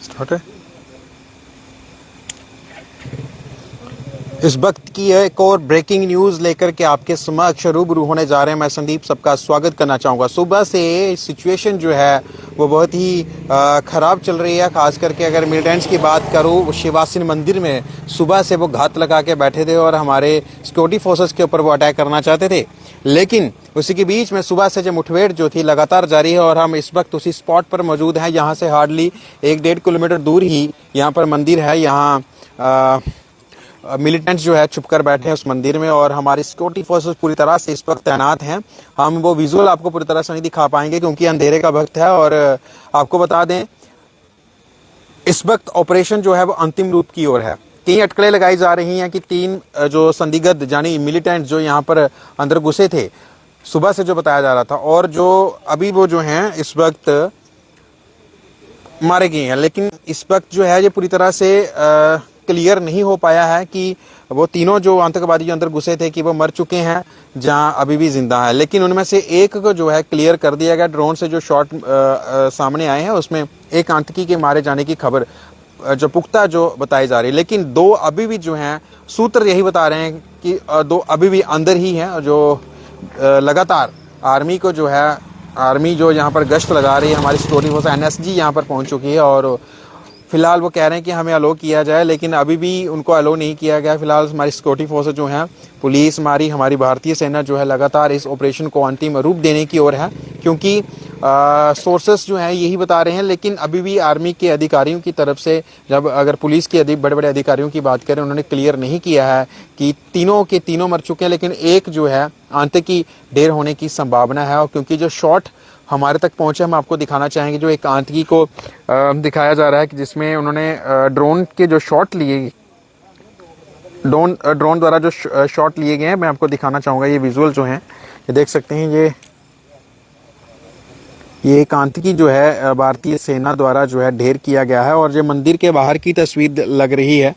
Start है। इस वक्त की एक और ब्रेकिंग न्यूज लेकर के आपके समक्ष रूबरू होने जा रहे हैं। मैं संदीप सबका स्वागत करना चाहूँगा। सुबह से सिचुएशन जो है वो बहुत ही ख़राब चल रही है। खास करके अगर मिलिटेंट्स की बात करूँ, शिवासिन मंदिर में सुबह से वो घात लगा के बैठे थे और हमारे सिक्योरिटी फोर्सेस के ऊपर वो अटैक करना चाहते थे। लेकिन उसी के बीच में सुबह से जो मुठभेड़ जो थी लगातार जारी है और हम इस वक्त उसी स्पॉट पर मौजूद हैं। यहाँ से हार्डली 1-1.5 किलोमीटर दूर ही यहाँ पर मंदिर है। यहाँ मिलिटेंट्स जो है छुप कर बैठे हैं उस मंदिर में और हमारी सिक्योरिटी फोर्सेस पूरी तरह से इस वक्त तैनात हैं। हम वो विजुअल आपको पूरी तरह से नहीं दिखा पाएंगे क्योंकि अंधेरे का वक्त है। और आपको बता दें, इस वक्त ऑपरेशन जो है वो अंतिम रूप की ओर है। कई अटकलें लगाई जा रही हैं कि 3 जो संदिग्ध यानी मिलिटेंट जो यहाँ पर अंदर घुसे थे सुबह से, जो बताया जा रहा था, और जो अभी वो जो हैं इस वक्त मारे गए हैं। लेकिन इस वक्त जो है ये पूरी तरह से क्लियर नहीं हो पाया है कि वो तीनों जो आतंकवादी जो अंदर घुसे थे कि वो मर चुके हैं जहां अभी भी जिंदा है। लेकिन उनमें से एक को जो है क्लियर कर दिया गया। ड्रोन से जो शॉट सामने आए हैं उसमें एक आतंकी के मारे जाने की खबर जो पुख्ता जो बताई जा रही है। लेकिन 2 अभी भी जो हैं, सूत्र यही बता रहे हैं कि 2 अभी भी अंदर ही हैं। जो लगातार आर्मी को जो है, आर्मी जो यहाँ पर गश्त लगा रही है, हमारी सिक्योरिटी फोर्स NSG यहाँ पर पहुँच चुकी है और फिलहाल वो कह रहे हैं कि हमें अलो किया जाए, लेकिन अभी भी उनको अलो नहीं किया गया। फिलहाल हमारी सिक्योरिटी फोर्सेस जो हैं, पुलिस हमारी भारतीय सेना जो है लगातार इस ऑपरेशन को अंतिम रूप देने की ओर है क्योंकि सोर्सेस जो हैं यही बता रहे हैं। लेकिन अभी भी आर्मी के अधिकारियों की तरफ से, जब अगर पुलिस के बड़े बड़े अधिकारियों की बात करें, उन्होंने क्लियर नहीं किया है कि तीनों के तीनों मर चुके हैं। लेकिन एक जो है आतंकी ढेर होने की संभावना है। और क्योंकि जो शॉट हमारे तक पहुंचे, हम आपको दिखाना चाहेंगे। जो एक आतंकी को दिखाया जा रहा है कि जिसमें उन्होंने ड्रोन के जो शॉट लिए, ड्रोन द्वारा जो शॉट लिए गए हैं, मैं आपको दिखाना चाहूँगा। ये विजुअल जो हैं ये देख सकते हैं। ये एक आतंकी जो है भारतीय सेना द्वारा जो है ढेर किया गया है और ये मंदिर के बाहर की तस्वीर लग रही है।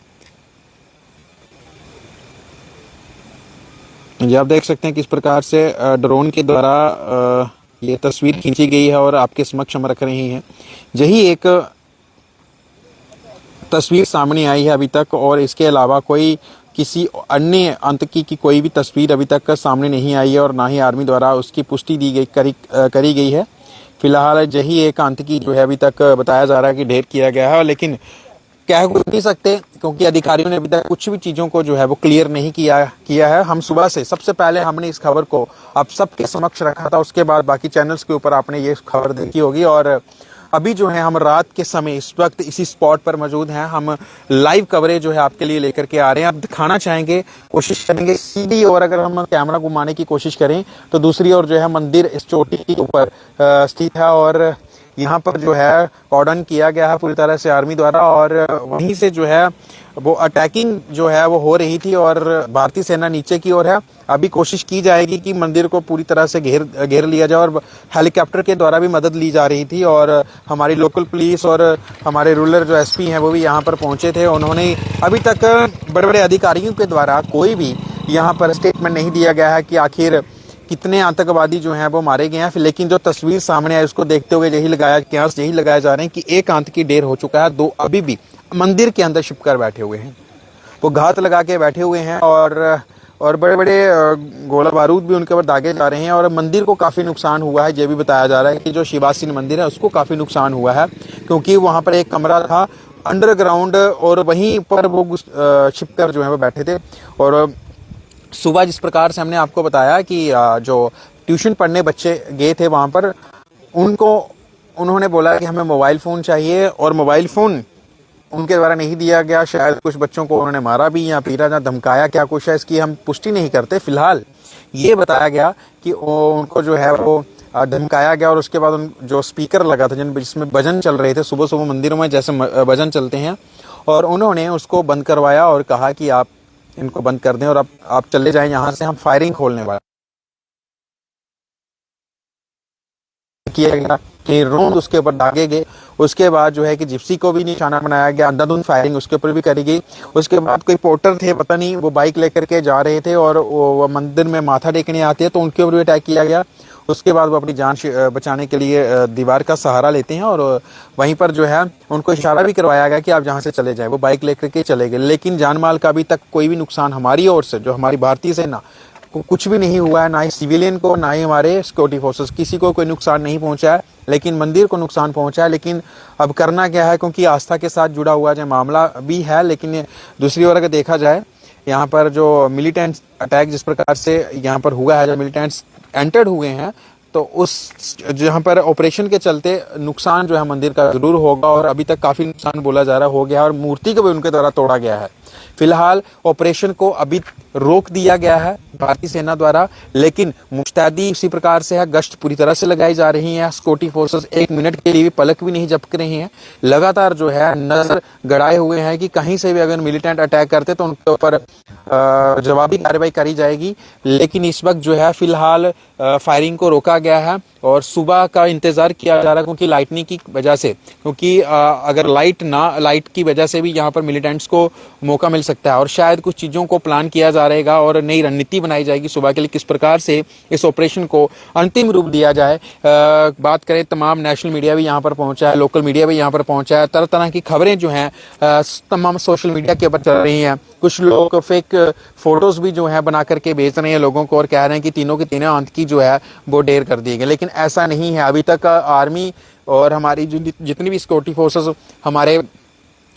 ये आप देख सकते हैं किस प्रकार से ड्रोन के द्वारा ये तस्वीर खींची गई है और आपके समक्ष हम रख रहे हैं। यही एक तस्वीर सामने आई है अभी तक, और इसके अलावा कोई किसी अन्य आतंकी की कोई भी तस्वीर अभी तक सामने नहीं आई है और ना ही आर्मी द्वारा उसकी पुष्टि करी गई है। फिलहाल यही एक आतंकी जो है अभी तक बताया जा रहा है कि ढेर किया गया है। लेकिन कह कुछ नहीं सकते क्योंकि अधिकारियों ने अभी तक कुछ भी चीज़ों को जो है वो क्लियर नहीं किया है। हम सुबह से सबसे पहले हमने इस खबर को आप सबके समक्ष रखा था, उसके बाद बाकी चैनल्स के ऊपर आपने ये खबर देखी होगी। और अभी जो है हम रात के समय इस वक्त इसी स्पॉट पर मौजूद हैं। हम लाइव कवरेज जो है आपके लिए लेकर के आ रहे हैं। आप दिखाना चाहेंगे, कोशिश करेंगे सीधी, और अगर हम कैमरा घुमाने की कोशिश करें तो दूसरी ओर जो है मंदिर इस चोटी के ऊपर स्थित है और यहाँ पर जो है कॉर्डन किया गया है पूरी तरह से आर्मी द्वारा। और वहीं से जो है वो अटैकिंग जो है वो हो रही थी और भारतीय सेना नीचे की ओर है। अभी कोशिश की जाएगी कि मंदिर को पूरी तरह से घेर लिया जाए और हेलीकॉप्टर के द्वारा भी मदद ली जा रही थी। और हमारी लोकल पुलिस और हमारे रूरल जो SP हैं वो भी यहाँ पर पहुँचे थे। उन्होंने अभी तक बड़े बड़े अधिकारियों के द्वारा कोई भी यहाँ पर स्टेटमेंट नहीं दिया गया है कि आखिर कितने आतंकवादी जो हैं वो मारे गए हैं। लेकिन जो तस्वीर सामने आई उसको देखते हुए यही लगाया जा रहे हैं कि एक आतंकी ढेर हो चुका है, 2 अभी भी मंदिर के अंदर छिप कर बैठे हुए हैं, वो घात लगा के बैठे हुए हैं और बड़े बड़े गोला बारूद भी उनके ऊपर दागे जा रहे हैं। और मंदिर को काफ़ी नुकसान हुआ है। ये भी बताया जा रहा है कि जो शिवासिन मंदिर है उसको काफ़ी नुकसान हुआ है क्योंकि वहाँ पर एक कमरा था अंडरग्राउंड और वहीं पर वो छिप कर जो है वो बैठे थे। और सुबह जिस प्रकार से हमने आपको बताया कि जो ट्यूशन पढ़ने बच्चे गए थे वहाँ पर, उन्होंने बोला कि हमें मोबाइल फ़ोन चाहिए और मोबाइल फ़ोन उनके द्वारा नहीं दिया गया। शायद कुछ बच्चों को उन्होंने मारा भी या पीटा या धमकाया, क्या कुछ है इसकी हम पुष्टि नहीं करते। फिलहाल ये बताया गया कि उनको जो है वो धमकाया गया और उसके बाद जो स्पीकर लगा था जिसमें भजन चल रहे थे, सुबह सुबह मंदिरों में जैसे भजन चलते हैं, और उन्होंने उसको बंद करवाया और कहा कि आप इनको बंद कर दें और आप चले जाएं यहाँ से, हम फायरिंग खोलने वाले किया गया कि रोंद उसके ऊपर दागे गए। उसके बाद जो है कि जिप्सी को भी निशाना बनाया गया, अंधाधुंध फायरिंग उसके ऊपर भी करी गई। उसके बाद कोई पोर्टर थे, पता नहीं, वो बाइक लेकर के जा रहे थे और वो मंदिर में माथा टेकने आते हैं तो उनके ऊपर भी अटैक किया गया। उसके बाद वो अपनी जान बचाने के लिए दीवार का सहारा लेते हैं और वहीं पर जो है उनको इशारा भी करवाया गया कि आप जहाँ से चले जाएं। वो बाइक लेकर के चले गए, लेकिन जान माल का अभी तक कोई भी नुकसान हमारी ओर से, जो हमारी भारतीय सेना को कुछ भी नहीं हुआ है, ना ही सिविलियन को, ना ही हमारे सिक्योरिटी फोर्सेस, किसी को कोई नुकसान नहीं पहुंचा है। लेकिन मंदिर को नुकसान पहुंचा है। लेकिन अब करना क्या है, क्योंकि आस्था के साथ जुड़ा हुआ जो मामला भी है। लेकिन दूसरी ओर अगर देखा जाए, यहाँ पर जो मिलिटेंट अटैक जिस प्रकार से यहाँ पर हुआ है, जो मिलिटेंट्स एंटर्ड हुए हैं, तो उस जहाँ पर ऑपरेशन के चलते नुकसान जो है मंदिर का जरूर होगा, और अभी तक काफी नुकसान बोला जा रहा हो गया, और मूर्ति को भी उनके द्वारा तोड़ा गया है। फिलहाल ऑपरेशन को अभी रोक दिया गया है भारतीय सेना द्वारा, लेकिन मुस्तैदी इसी प्रकार से है, गश्त पूरी तरह से लगाई जा रही है। सिक्योरिटी फोर्सेस एक मिनट के लिए भी पलक भी नहीं झपक रही हैं, लगातार जो है नजर गड़ाए हुए हैं कि कहीं से भी अगर मिलिटेंट अटैक करते तो उनके ऊपर जवाबी कार्रवाई करी जाएगी। लेकिन इस वक्त जो है फिलहाल फायरिंग को रोका गया है और सुबह का इंतजार किया जा रहा है, क्योंकि लाइटनिंग की वजह से, क्योंकि अगर लाइट की वजह से भी यहाँ पर मिलिटेंट्स को मौका मिल सकता है, और शायद कुछ चीजों को प्लान किया जा रहेगा और नई रणनीति बनाई जाएगी सुबह के लिए, किस प्रकार से इस ऑपरेशन को अंतिम रूप दिया जाए। बात करें, तमाम नेशनल मीडिया भी यहाँ पर पहुंचा है, लोकल मीडिया भी यहाँ पर पहुंचा है, तरह तरह की खबरें जो हैं तमाम सोशल मीडिया के ऊपर चल रही हैं। कुछ लोग फेक फोटोज भी जो है बना करके भेज रहे हैं लोगों को और कह रहे हैं कि तीनों के तीनों आतंकी जो है वो ढेर कर दिए गए, लेकिन ऐसा नहीं है। अभी तक आर्मी और हमारी जितनी भी सिक्योरिटी फोर्सेस, हमारे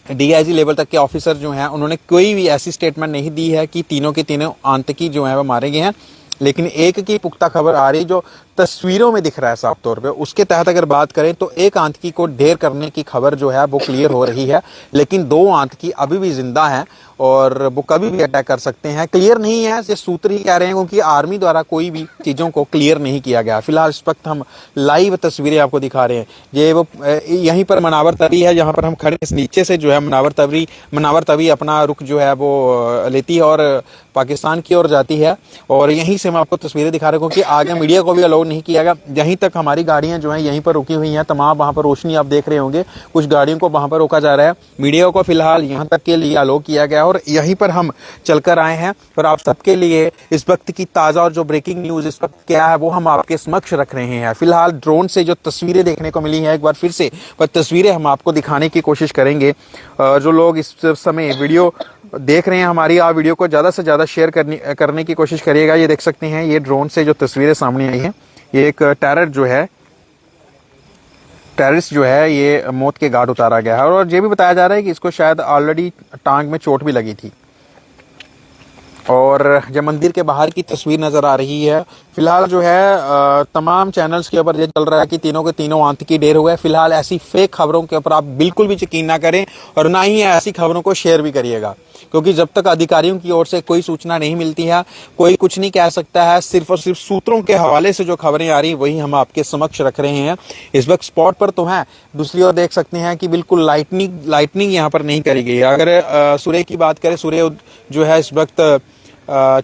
डीआईजी लेवल तक के ऑफिसर जो हैं, उन्होंने कोई भी ऐसी स्टेटमेंट नहीं दी है कि तीनों के तीनों आतंकी जो है वो मारे गए हैं। लेकिन एक की पुख्ता खबर आ रही जो तस्वीरों में दिख रहा है साफ तौर पे, उसके तहत अगर बात करें तो एक आतंकी को ढेर करने की खबर जो है वो क्लियर हो रही है, लेकिन दो आतंकी अभी भी जिंदा हैं और वो कभी भी अटैक कर सकते हैं। क्लियर नहीं है, ये सूत्र ही कह रहे हैं, क्योंकि आर्मी द्वारा कोई भी चीजों को क्लियर नहीं किया गया। फिलहाल इस वक्त हम लाइव तस्वीरें आपको दिखा रहे हैं। ये वो यहीं पर मनावर तवी है, जहां पर हम खड़े, नीचे से जो है मनावर तवी अपना रुख जो है वो लेती है और पाकिस्तान की ओर जाती है, और यहीं से हम आपको तस्वीरें दिखा रहे हैं, क्योंकि आगे मीडिया को भी अलाउ नहीं किया गया। यहीं तक हमारी गाड़ियां जो हैं यहीं पर रुकी हुई हैं, तमाम वहां पर रोशनी आप देख रहे होंगे, कुछ गाड़ियों को वहां पर रोका जा रहा है। मीडिया को फिलहाल यहां तक के लिए अलाउ किया गया और यहीं पर हम चलकर आए हैं और आप सबके लिए इस वक्त की ताजा और जो ब्रेकिंग न्यूज इस वक्त क्या है वो हम आपके समक्ष रख रहे हैं। फिलहाल ड्रोन से जो तस्वीरें देखने को मिली हैं, एक बार फिर से पर तस्वीरें हम आपको दिखाने की कोशिश करेंगे। जो लोग इस समय वीडियो देख रहे हैं हमारी, आप वीडियो को ज्यादा से ज्यादा शेयर करने की कोशिश करिएगा। ये देख सकते हैं, ये ड्रोन से जो तस्वीरें सामने आई हैं, ये एक टेररिस्ट जो है ये मौत के घाट उतारा गया है, और ये भी बताया जा रहा है कि इसको शायद ऑलरेडी टांग में चोट भी लगी थी। और जब मंदिर के बाहर की तस्वीर नजर आ रही है, फिलहाल जो है तमाम चैनल्स के ऊपर ये चल रहा है कि तीनों के तीनों आतंकी ढेर हुए। फिलहाल ऐसी फेक खबरों के ऊपर आप बिल्कुल भी यकीन ना करें और ना ही ऐसी खबरों को शेयर भी करिएगा, क्योंकि जब तक अधिकारियों की ओर से कोई सूचना नहीं मिलती है कोई कुछ नहीं कह सकता है। सिर्फ और सिर्फ सूत्रों के हवाले से जो खबरें आ रही वही हम आपके समक्ष रख रहे हैं। इस वक्त स्पॉट पर तो है, दूसरी ओर देख सकते हैं कि बिल्कुल लाइटनिंग यहाँ पर नहीं करी गई है। अगर सूर्य की बात करें, सूर्य जो है इस वक्त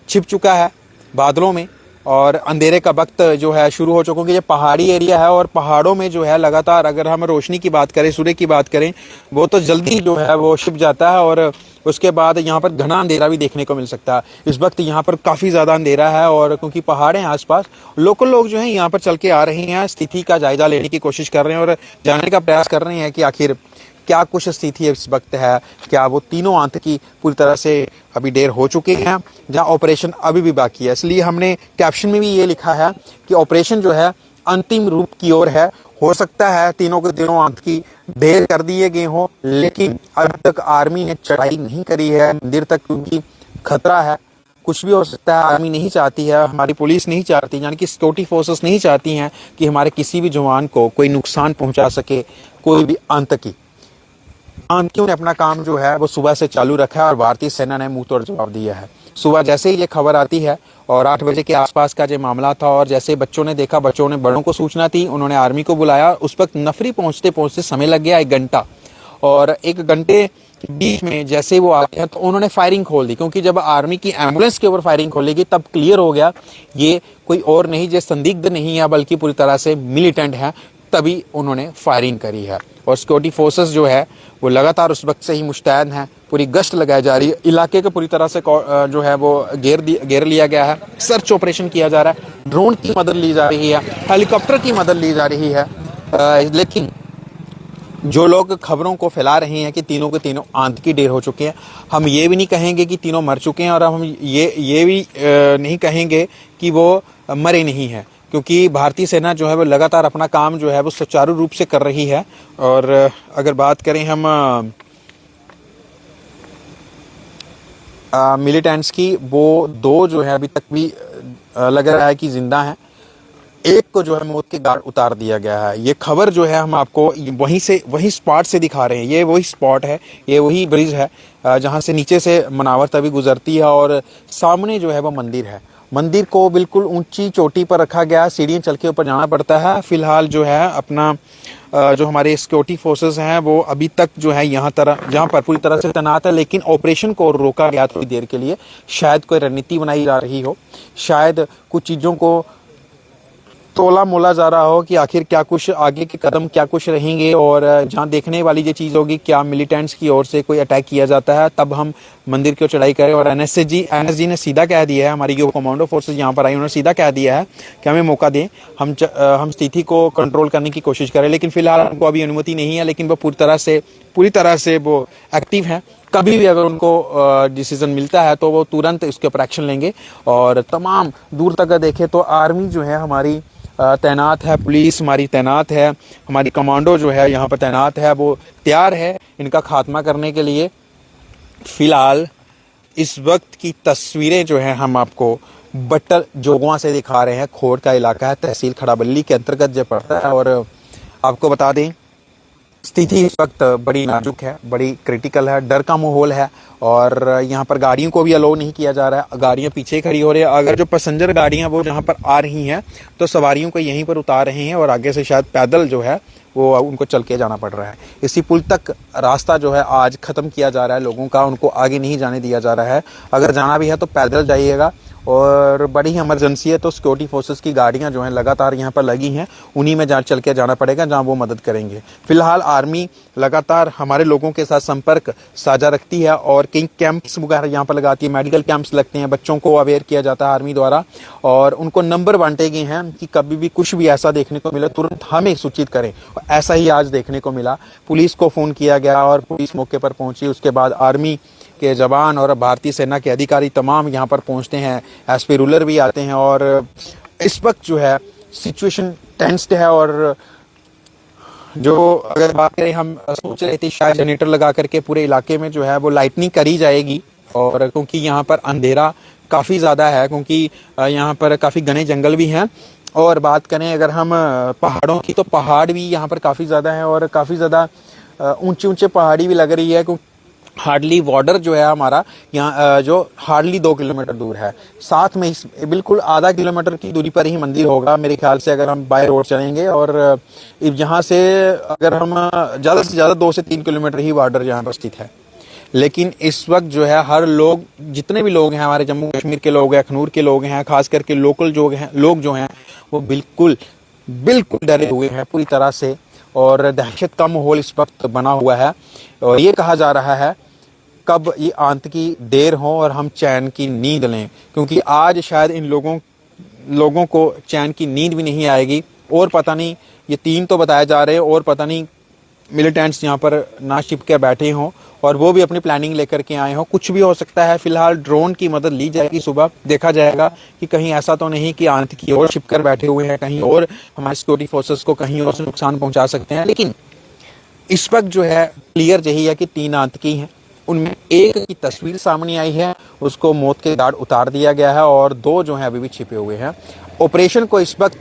छिप चुका है बादलों में और अंधेरे का वक्त जो है शुरू हो चुका, क्योंकि ये पहाड़ी एरिया है और पहाड़ों में जो है लगातार, अगर हम रोशनी की बात करें, सूर्य की बात करें, वो तो जल्दी जो है वो छिप जाता है और उसके बाद यहाँ पर घना अंधेरा भी देखने को मिल सकता है। इस वक्त यहाँ पर काफी ज्यादा अंधेरा है और क्योंकि पहाड़ हैं आसपास, लोकल लोग जो हैं यहाँ पर चल के आ रहे हैं, स्थिति का जायजा लेने की कोशिश कर रहे हैं और जानने का प्रयास कर रहे हैं कि आखिर क्या कुछ स्थिति इस वक्त है। क्या वो तीनों आतंकी पूरी तरह से अभी ढेर हो चुके हैं, जहां ऑपरेशन अभी भी बाकी है। इसलिए हमने कैप्शन में भी ये लिखा है कि ऑपरेशन जो है अंतिम रूप की ओर है। हो सकता है तीनों के तीनों आतंकी ढेर कर दिए गए हों, लेकिन अब तक आर्मी ने चढ़ाई नहीं करी है मंदिर तक, क्योंकि खतरा है, कुछ भी हो सकता है। आर्मी नहीं चाहती है, हमारी पुलिस नहीं चाहती, यानी कि सिक्योरिटी फोर्सेस नहीं चाहती हैं कि हमारे किसी भी जवान को कोई नुकसान पहुंचा सके कोई भी आतंकी। आतंकियों ने अपना काम जो है वो सुबह से चालू रखा है और भारतीय सेना ने मुंह तोड़ जवाब दिया है। सुबह जैसे ही ये खबर आती है और 8 बजे के आसपास का जो मामला था, और जैसे बच्चों ने देखा, बच्चों ने बड़ों को सूचना दी, उन्होंने आर्मी को बुलाया। उस वक्त नफरी पहुंचते पहुंचते समय लग गया 1 घंटा, और 1 घंटे के बीच में जैसे वो आते हैं तो उन्होंने फायरिंग खोल दी, क्योंकि जब आर्मी की एम्बुलेंस के ऊपर फायरिंग खोलेगी तब क्लियर हो गया ये कोई और नहीं, ये संदिग्ध नहीं है बल्कि पूरी तरह से मिलिटेंट है। तभी उन्होंने फायरिंग करी है। और सिक्योरिटी फोर्सेस जो है वो लगातार उस वक्त से ही मुस्तैद हैं, पूरी गश्त लगाई जा रही है, इलाके को पूरी तरह से जो है वो घेर लिया गया है, सर्च ऑपरेशन किया जा रहा है, ड्रोन की मदद ली जा रही है, हेलीकॉप्टर की मदद ली जा रही है। लेकिन जो लोग खबरों को फैला रहे हैं कि तीनों के तीनों आतंकी ढेर हो चुके हैं, हम ये भी नहीं कहेंगे कि तीनों मर चुके हैं, और हम ये भी नहीं कहेंगे कि वो मरे नहीं हैं, क्योंकि भारतीय सेना जो है वो लगातार अपना काम जो है वो सुचारू रूप से कर रही है। और अगर बात करें हम मिलिटेंट्स की, वो 2 जो है अभी तक भी लग रहा है कि जिंदा हैं, एक को जो है मौत के घाट उतार दिया गया है। ये खबर जो है हम आपको वही स्पॉट से दिखा रहे हैं। ये वही स्पॉट है, ये वही ब्रिज है जहां से नीचे से मनावर तवी गुजरती है, और सामने जो है वो मंदिर है। मंदिर को बिल्कुल ऊंची चोटी पर रखा गया, सीढ़ियां चल के ऊपर जाना पड़ता है। फिलहाल जो है अपना जो हमारे सिक्योरिटी फोर्सेस हैं वो अभी तक जो है यहाँ पर पूरी तरह से तैनात है, लेकिन ऑपरेशन को रोका गया थोड़ी देर के लिए। शायद कोई रणनीति बनाई जा रही हो, शायद कुछ चीज़ों को तोला मोला जा रहा हो कि आखिर क्या कुछ आगे के कदम क्या कुछ रहेंगे, और जहाँ देखने वाली ये चीज़ होगी क्या मिलिटेंट्स की ओर से कोई अटैक किया जाता है, तब हम मंदिर की ओर चढ़ाई करें। और एनएसजी ने सीधा कह दिया है, हमारी जो कमांडो फोर्सेज यहाँ पर आई उन्होंने सीधा कह दिया है कि हमें मौका दें, हम स्थिति को कंट्रोल करने की कोशिश करें। लेकिन फिलहाल उनको अभी अनुमति नहीं है, लेकिन वो पूरी तरह से वो एक्टिव हैं। कभी भी अगर उनको डिसीजन मिलता है तो वो तुरंत इसके ऊपर एक्शन लेंगे। और तमाम दूर तक देखें तो आर्मी जो है हमारी तैनात है, पुलिस हमारी तैनात है, हमारी कमांडो जो है यहाँ पर तैनात है, वो तैयार है इनका खात्मा करने के लिए। फिलहाल इस वक्त की तस्वीरें जो है हम आपको बट्टल जोगवा से दिखा रहे हैं। खोड़ का इलाका है, तहसील खड़ाबल्ली के अंतर्गत जो पड़ता है। और आपको बता दें स्थिति इस वक्त बड़ी नाजुक है, बड़ी क्रिटिकल है, डर का माहौल है, और यहाँ पर गाड़ियों को भी अलाउ नहीं किया जा रहा है। गाड़ियाँ पीछे खड़ी हो रही है। अगर जो पैसेंजर गाड़ियाँ वो जहाँ पर आ रही हैं तो सवारियों को यहीं पर उतार रहे हैं, और आगे से शायद पैदल जो है वो उनको चल के जाना पड़ रहा है। इसी पुल तक रास्ता जो है आज ख़त्म किया जा रहा है लोगों का, उनको आगे नहीं जाने दिया जा रहा है। अगर जाना भी है तो पैदल जाइएगा, और बड़ी ही इमरजेंसी है तो सिक्योरिटी फोर्सेस की गाड़ियां जो हैं लगातार यहाँ पर लगी हैं, उन्हीं में चल के जाना पड़ेगा जहां वो मदद करेंगे। फिलहाल आर्मी लगातार हमारे लोगों के साथ संपर्क साझा रखती है, और कई कैंप्स वगैरह यहाँ पर लगाती है, मेडिकल कैंप्स लगते हैं, बच्चों को अवेयर किया जाता है आर्मी द्वारा, और उनको नंबर बांटे गए हैं कि कभी भी कुछ भी ऐसा देखने को मिले तुरंत हमें सूचित करें। ऐसा ही आज देखने को मिला, पुलिस को फ़ोन किया गया और पुलिस मौके पर पहुंची। उसके बाद आर्मी के जवान और भारतीय सेना के अधिकारी तमाम यहाँ पर पहुँचते हैं, एसपी रूलर भी आते हैं, और इस वक्त जो है सिचुएशन टेंस्ड है। और जो अगर बात करें, हम सोच रहे थे शायद जनरेटर लगा करके पूरे इलाके में जो है वो लाइटनिंग करी जाएगी, और क्योंकि यहाँ पर अंधेरा काफ़ी ज़्यादा है, क्योंकि यहाँ पर काफ़ी घने जंगल भी हैं। और बात करें अगर हम पहाड़ों की, तो पहाड़ भी यहाँ पर काफ़ी ज़्यादा है, और काफ़ी ज़्यादा ऊंचे ऊंचे पहाड़ी भी लग रही है, क्योंकि हार्डली बॉर्डर जो है हमारा यहाँ जो हार्डली 2 किलोमीटर दूर है, साथ में बिल्कुल आधा किलोमीटर की दूरी पर ही मंदिर होगा मेरे ख्याल से, अगर हम बाय रोड चलेंगे। और यहाँ से अगर हम ज़्यादा से ज़्यादा 2 से 3 किलोमीटर ही बॉर्डर यहाँ पर स्थित है। लेकिन इस वक्त जो है हर लोग, जितने भी लोग हैं, हमारे जम्मू कश्मीर के लोग हैं, अखनूर के लोग हैं, खास करके लोकल लोग जो हैं वो बिल्कुल डरे हुए हैं पूरी तरह से, और दहशत का माहौल इस वक्त बना हुआ है। और ये कहा जा रहा है कब ये आतंकी देर हो और हम चैन की नींद लें, क्योंकि आज शायद इन लोगों को चैन की नींद भी नहीं आएगी। और पता नहीं, ये 3 तो बताए जा रहे हैं, और पता नहीं मिलिटेंट्स यहाँ पर ना छिप के बैठे हों और वो भी अपनी प्लानिंग लेकर के आए हों, कुछ भी हो सकता है। फिलहाल ड्रोन की मदद ली जाएगी, सुबह देखा जाएगा कि कहीं ऐसा तो नहीं कि आतंकी और छिप कर बैठे हुए हैं, कहीं और हमारे सिक्योरिटी फोर्सेस को कहीं और से नुकसान पहुंचा सकते हैं। लेकिन इस वक्त जो है क्लियर यही है कि 3 आतंकी हैं, उनमें एक की तस्वीर सामने आई है, उसको मौत के घाट उतार दिया गया है, और 2 जो हैं अभी भी छिपे हुए हैं। ऑपरेशन को इस वक्त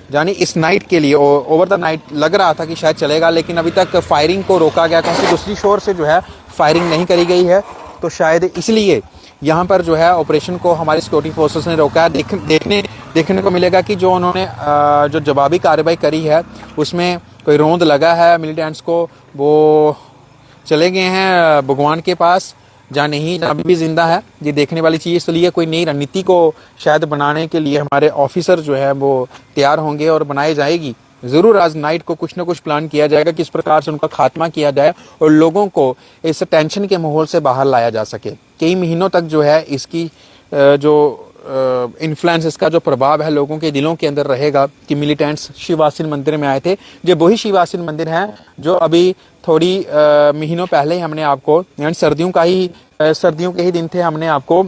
यानी इस नाइट के लिए ओवर द नाइट लग रहा था कि शायद चलेगा, लेकिन अभी तक फायरिंग को रोका गया, क्योंकि दूसरी शोर से जो है फायरिंग नहीं करी गई है, तो शायद इसलिए यहाँ पर जो है ऑपरेशन को हमारी सिक्योरिटी फोर्सेस ने रोका है। देखने को मिलेगा कि जो उन्होंने जो जवाबी कार्रवाई करी है उसमें कोई रोंद लगा है मिलिटेंट्स को, वो चले गए हैं भगवान के पास, जहाँ नहीं, अभी भी जिंदा है। ये देखने वाली चीज़, इसलिए कोई नई रणनीति को शायद बनाने के लिए हमारे ऑफिसर जो है वो तैयार होंगे और बनाई जाएगी। जरूर आज नाइट को कुछ ना कुछ प्लान किया जाएगा, किस प्रकार से उनका खात्मा किया जाए और लोगों को इस टेंशन के माहौल से बाहर लाया जा सके। कई महीनों तक जो है इसकी जो इन्फ्लुएंस, इसका जो प्रभाव है लोगों के दिलों के अंदर रहेगा कि मिलिटेंट्स शिवासन मंदिर में आए थे। जो वही शिवासन मंदिर है जो अभी थोड़ी महीनों पहले ही हमने आपको, यानी सर्दियों के ही दिन थे, हमने आपको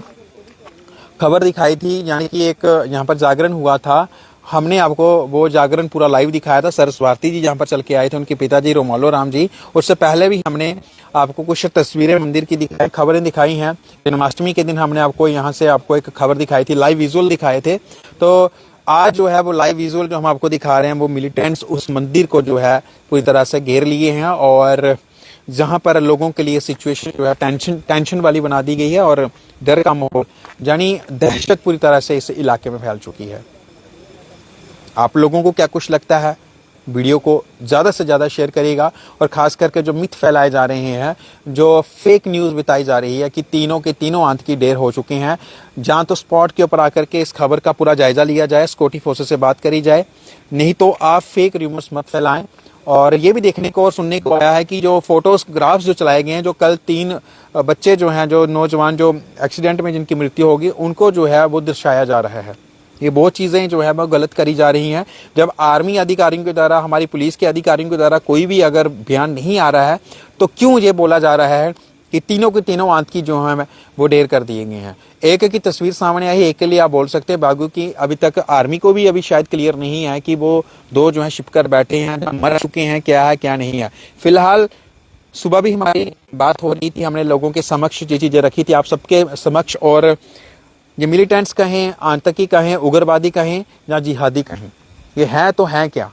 खबर दिखाई थी, यानी कि एक यहाँ पर जागरण हुआ था। हमने आपको वो जागरण पूरा लाइव दिखाया था। सर स्वाति जी जहाँ पर चल के आए थे, उनके पिताजी रोमालो राम जी। उससे पहले भी हमने आपको कुछ तस्वीरें मंदिर की दिखाई, खबरें दिखाई हैं। जन्माष्टमी के दिन हमने आपको यहाँ से आपको एक खबर दिखाई थी, लाइव विजुअल दिखाए थे। तो आज जो है वो लाइव विजुअल जो हम आपको दिखा रहे हैं, वो मिलिटेंट्स उस मंदिर को जो है पूरी तरह से घेर लिए हैं और जहां पर लोगों के लिए सिचुएशन जो है टेंशन वाली बना दी गई है और डर का माहौल, यानी दहशत पूरी तरह से इस इलाके में फैल चुकी है। आप लोगों को क्या कुछ लगता है? वीडियो को ज़्यादा से ज़्यादा शेयर करिएगा और ख़ास करके जो मिथ फैलाए जा रहे हैं, जो फेक न्यूज़ बताई जा रही है कि तीनों के तीनों आतंकी ढेर हो चुके हैं, जहाँ तो स्पॉट के ऊपर आकर के इस खबर का पूरा जायज़ा लिया जाए, सिक्योरिटी फोर्सेस से बात करी जाए, नहीं तो आप फेक रूमर्स मत फैलाएं। और ये भी देखने को और सुनने को आया है कि जो फोटोग्राफ्स जो चलाए गए हैं, जो कल 3 बच्चे जो हैं, जो नौजवान जो एक्सीडेंट में जिनकी मृत्यु होगी, उनको जो है वो दर्शाया जा रहा है। ये बहुत चीज़ें जो है वो गलत करी जा रही हैं। जब आर्मी अधिकारियों के द्वारा, हमारी पुलिस के अधिकारियों के द्वारा कोई भी अगर बयान नहीं आ रहा है, तो क्यों ये बोला जा रहा है कि तीनों के तीनों आतंकी जो हैं वो ढेर कर दिए गए हैं? एक की तस्वीर सामने आई, एक के लिए आप बोल सकते हैं बागू की अभी तक आर्मी को भी अभी शायद क्लियर नहीं है कि वो 2 जो है शिप कर बैठे हैं, मर चुके हैं, क्या है क्या नहीं है। फिलहाल सुबह भी हमारी बात हो रही थी, हमने लोगों के समक्ष ये चीज़ें रखी थी आप सबके समक्ष। और ये मिलिटेंट्स कहें, आतंकी कहें, उग्रवादी कहें या जिहादी कहें, ये है तो है क्या?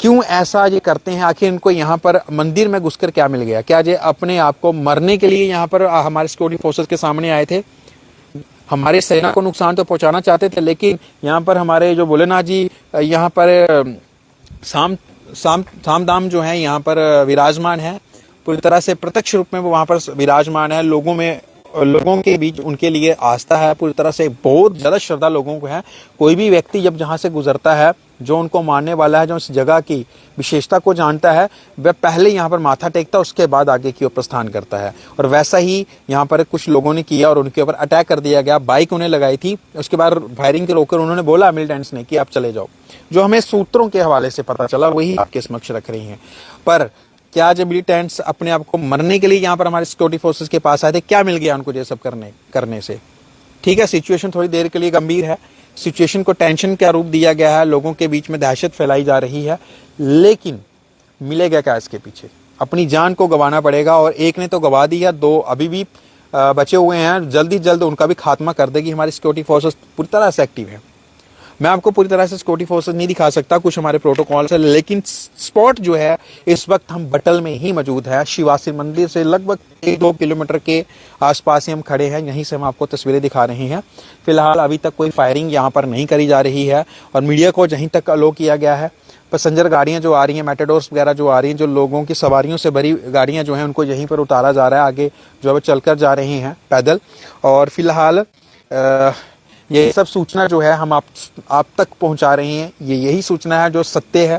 क्यों ऐसा ये करते हैं? आखिर इनको यहाँ पर मंदिर में घुसकर क्या मिल गया? क्या ये अपने आप को मरने के लिए यहाँ पर हमारे सिक्योरिटी फोर्सेस के सामने आए थे? हमारे सेना को नुकसान तो पहुंचाना चाहते थे, लेकिन यहाँ पर हमारे जो भोलेनाथ जी यहाँ पर साम दाम जो है यहाँ पर विराजमान है, पूरी तरह से प्रत्यक्ष रूप में वो वहाँ पर विराजमान है। लोगों के बीच उनके लिए आस्था है, पूरी तरह से बहुत ज़्यादा श्रद्धा लोगों को है। कोई भी व्यक्ति जब जहाँ से गुजरता है, जो उनको मानने वाला है, जो इस जगह की विशेषता को जानता है, वह पहले यहाँ पर माथा टेकता है, उसके बाद आगे की ओर प्रस्थान करता है। और वैसा ही यहाँ पर कुछ लोगों ने किया और उनके ऊपर अटैक कर दिया गया। बाइक उन्हें लगाई थी, उसके बाद फायरिंग के रोककर उन्होंने बोला मिलिटेंट्स ने कि आप चले जाओ। जो हमें सूत्रों के हवाले से पता चला वही आपके समक्ष रख रही हैं। पर क्या जब मिलिटेंट्स अपने आप को मरने के लिए यहाँ पर हमारे सिक्योरिटी फोर्सेस के पास आए थे, क्या मिल गया उनको ये सब करने से? ठीक है, सिचुएशन थोड़ी देर के लिए गंभीर है, सिचुएशन को टेंशन का रूप दिया गया है, लोगों के बीच में दहशत फैलाई जा रही है, लेकिन मिलेगा क्या इसके पीछे? अपनी जान को गंवाना पड़ेगा। और एक ने तो गंवा दी है, 2 अभी भी बचे हुए हैं। जल्दी जल्द उनका भी खात्मा कर देगी हमारी सिक्योरिटी फोर्सेस, पूरी तरह से एक्टिव है। मैं आपको पूरी तरह से सिक्योरिटी फोर्सेस नहीं दिखा सकता, कुछ हमारे प्रोटोकॉल से, लेकिन स्पॉट जो है इस वक्त हम बटल में ही मौजूद है। शिवासन मंदिर से लगभग 1-2 किलोमीटर के आसपास ही हम खड़े हैं, यहीं से हम आपको तस्वीरें दिखा रहे हैं। फिलहाल अभी तक कोई फायरिंग यहाँ पर नहीं करी जा रही है और मीडिया को यहीं तक अलो किया गया है। पैसेंजर गाड़ियाँ जो आ रही हैं, मेटाडोर्स वगैरह जो आ रही हैं, जो लोगों की सवारियों से भरी गाड़ियाँ जो हैं, उनको यहीं पर उतारा जा रहा है। आगे जो है चलकर जा रहे हैं पैदल। और फिलहाल ये सब सूचना जो है हम आप तक पहुंचा रहे हैं, ये यही सूचना है जो सत्य है।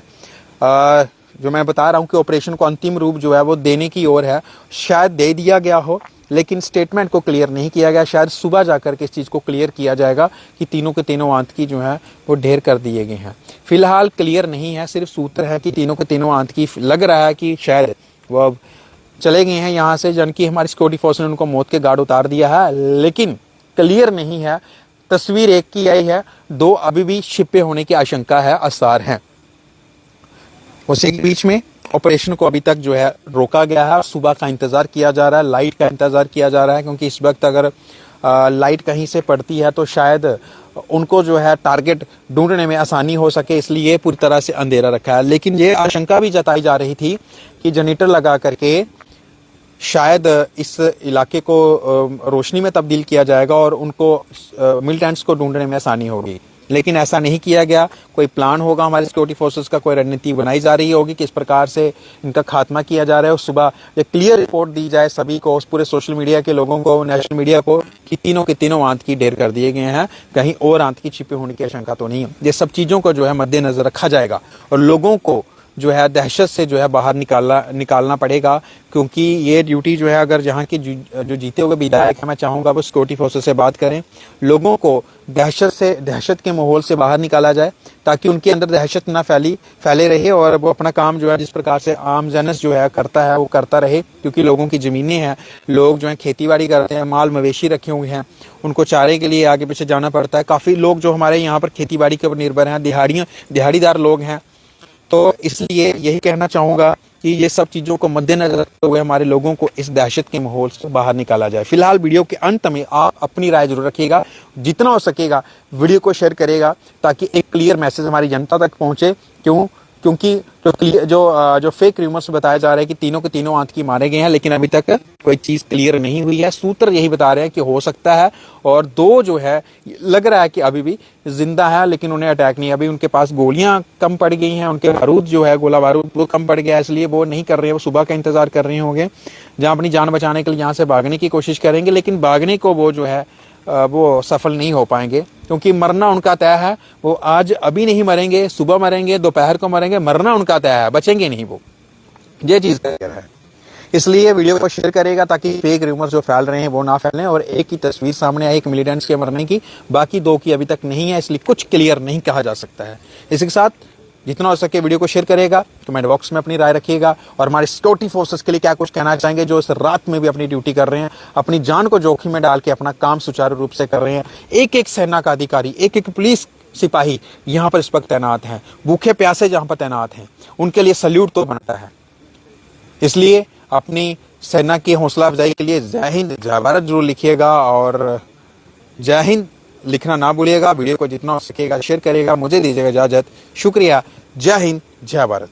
जो मैं बता रहा हूं कि ऑपरेशन को अंतिम रूप जो है वो देने की ओर है। शायद दे दिया गया हो, लेकिन स्टेटमेंट को क्लियर नहीं किया गया। शायद सुबह जाकर के इस चीज़ को क्लियर किया जाएगा कि तीनों के तीनों आतंकी जो है वो ढेर कर दिए गए हैं। फिलहाल क्लियर नहीं है, सिर्फ सूत्र है कि तीनों के तीनों आतंकी लग रहा है कि शायद वो अब चले गए हैं यहाँ से, जनकी हमारी सिक्योरिटी फोर्स ने उनको मौत के घाट उतार दिया है, लेकिन क्लियर नहीं है। तस्वीर एक की आई है, 2 अभी भी छिपे होने की आशंका है, आसार हैं। उसी के बीच में ऑपरेशन को अभी तक जो है रोका गया है। सुबह का इंतजार किया जा रहा है, लाइट का इंतजार किया जा रहा है, क्योंकि इस वक्त अगर लाइट कहीं से पड़ती है तो शायद उनको जो है टारगेट ढूंढने में आसानी हो सके, इसलिए पूरी तरह से अंधेरा रखा है। लेकिन ये आशंका भी जताई जा रही थी कि जनरेटर लगा करके शायद इस इलाके को रोशनी में तब्दील किया जाएगा और उनको मिलिटेंट्स को ढूंढने में आसानी होगी। लेकिन ऐसा नहीं किया गया। कोई प्लान होगा हमारे सिक्योरिटी फोर्सेस का, कोई रणनीति बनाई जा रही होगी किस प्रकार से इनका खात्मा किया जा रहा है। उस सुबह एक क्लियर रिपोर्ट दी जाए सभी को, उस पूरे सोशल मीडिया के लोगों को, नेशनल मीडिया को, कि तीनों के तीनों आतंकी ढेर कर दिए गए हैं, कहीं और आतंकी छिपे होने की आशंका तो नहीं है। ये सब चीजों को जो है मद्देनजर रखा जाएगा और लोगों को जो है दहशत से जो है बाहर निकालना पड़ेगा, क्योंकि ये ड्यूटी जो है, अगर जहाँ के जो जीते हुए विधायक है, मैं चाहूंगा वो सिक्योरिटी फोर्सेस से बात करें, लोगों को दहशत के माहौल से बाहर निकाला जाए, ताकि उनके अंदर दहशत ना फैले रहे और वो अपना काम जो है जिस प्रकार से आम जनस जो है करता है वो करता रहे। क्योंकि लोगों की जमीनें हैं, लोग जो है खेती बाड़ी करते हैं, माल मवेशी रखे हुए हैं, उनको चारे के लिए आगे पीछे जाना पड़ता है। काफी लोग जो हमारे यहाँ पर खेती बाड़ी के ऊपर निर्भर हैं, दिहाड़ीदार लोग हैं। तो इसलिए यही कहना चाहूंगा कि ये सब चीजों को मद्देनजर रखते हुए हमारे लोगों को इस दहशत के माहौल से बाहर निकाला जाए। फिलहाल वीडियो के अंत में आप अपनी राय जरूर रखिएगा, जितना हो सकेगा वीडियो को शेयर करेगा, ताकि एक क्लियर मैसेज हमारी जनता तक पहुंचे। क्योंकि जो फेक रूमर्स बताया जा रहा है कि तीनों के तीनों आतंकी मारे गए हैं, लेकिन अभी तक कोई चीज क्लियर नहीं हुई है। सूत्र यही बता रहे हैं कि हो सकता है, और दो जो है लग रहा है कि अभी भी जिंदा है, लेकिन उन्हें अटैक नहीं, अभी उनके पास गोलियां कम पड़ गई हैं, उनके बारूद जो है, गोला बारूद वो कम पड़ गया, इसलिए वो नहीं कर रहे हैं, वो सुबह का इंतजार कर रहे होंगे, जहां अपनी जान बचाने के लिए यहाँ से भागने की कोशिश करेंगे, लेकिन भागने को वो जो है वो सफल नहीं हो पाएंगे, क्योंकि मरना उनका तय है। वो आज अभी नहीं मरेंगे, सुबह मरेंगे, दोपहर को मरेंगे, मरना उनका तय है, बचेंगे नहीं वो, ये चीज है। इसलिए वीडियो को शेयर करेगा, ताकि फेक रूमर्स जो फैल रहे हैं वो ना फैलें और एक की तस्वीर सामने आई एक मिलिटेंट्स के मरने की, बाकी दो की अभी तक नहीं है, इसलिए कुछ क्लियर नहीं कहा जा सकता है। इसी के साथ जितना हो सके वीडियो को शेयर करेगा, कमेंट बॉक्स में अपनी राय रखिएगा और हमारे सिक्योरिटी फोर्सेस के लिए क्या कुछ कहना चाहेंगे, जो इस रात में भी अपनी ड्यूटी कर रहे हैं, अपनी जान को जोखिम में डाल के अपना काम सुचारू रूप से कर रहे हैं। एक एक सेना का अधिकारी, एक एक पुलिस सिपाही यहाँ पर इस वक्त तैनात हैं, भूखे प्यासे जहाँ पर तैनात हैं, उनके लिए सल्यूट तो बनता है। इसलिए अपनी सेना की हौसला अफजाई के लिए जय हिंद जय भारत जरूर लिखिएगा, और जय हिंद लिखना ना भूलिएगा। वीडियो को जितना हो सकेगा शेयर करेगा। मुझे दीजिएगा इजाजत, शुक्रिया। जय हिंद जय भारत।